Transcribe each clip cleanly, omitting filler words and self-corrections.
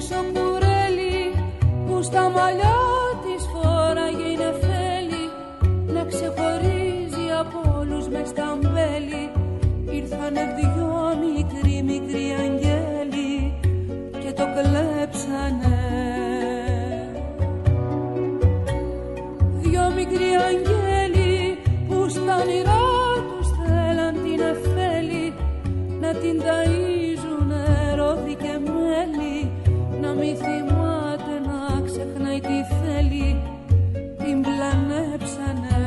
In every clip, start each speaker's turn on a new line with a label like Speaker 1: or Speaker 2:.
Speaker 1: χρυσοκουρέλι που στα μαλλιά της φόραγε η νεφέλη να ξεχωρίζει από όλους μες στα μπέλη. Ήρθανε δυο μικροί αγγέλοι και το κλέψανε. Δυο μικροί αγγέλοι που στα όνειρά τους θέλαν την εφέλη να την ταΐζουνε ρόδι και μέλι, να μη θυμάται να ξεχνάει τι θέλει, την πλανέψανε.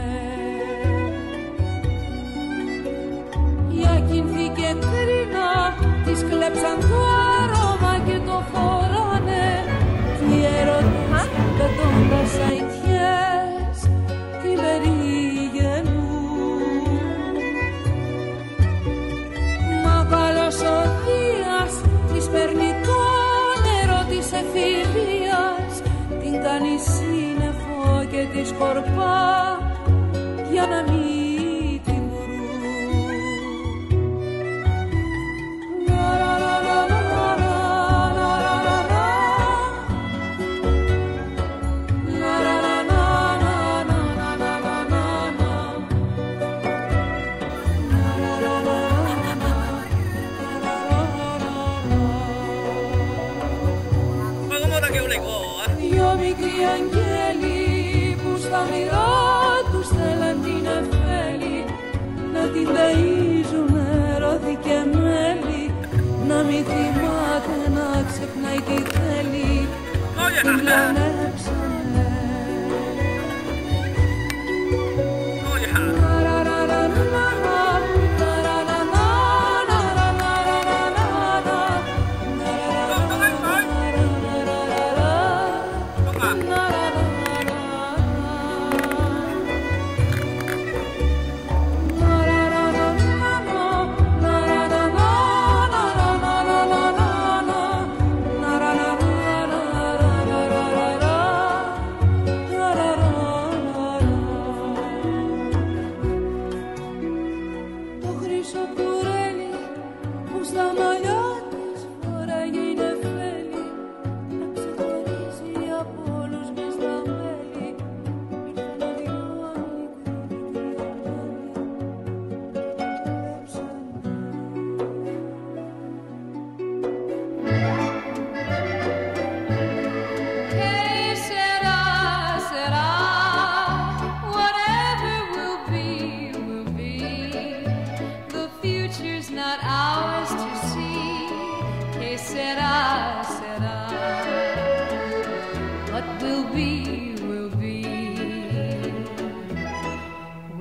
Speaker 1: Για κινθή και κρίνα της κλέψαν το άρωμα και το φοράνε κι οι έρωτες πετώντας αητιές την περιγενούν. Μα καλός ο Δίας της παίρνει το νερό της εφηβείας, την κάνει σύννεφο και τη σκορπά για να μην δυο μικροί αγγέλοι που στα όνειρά τους θέλαν την εφέλη να την ταΐζουνε ρόδι και μέλι, να μη θυμάται να ξεχνάει τι θέλει, την πλανέψανε.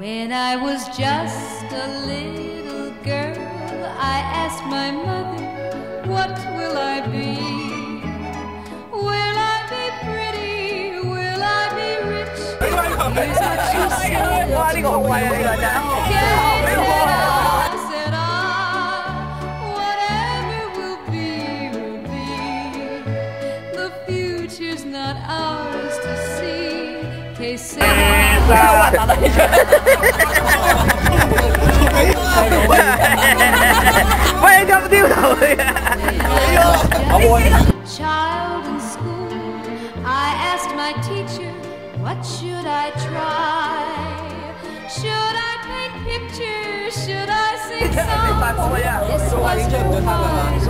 Speaker 2: When I was just a little girl, I asked my mother, what will I be? Will I be pretty? Will I be rich? Here's what she said. Said I, whatever will be, will be. The future's not ours to see. Que sera. Child in school, I asked my teacher, what should I try? Should I paint pictures? Should I sing songs? This was too hard.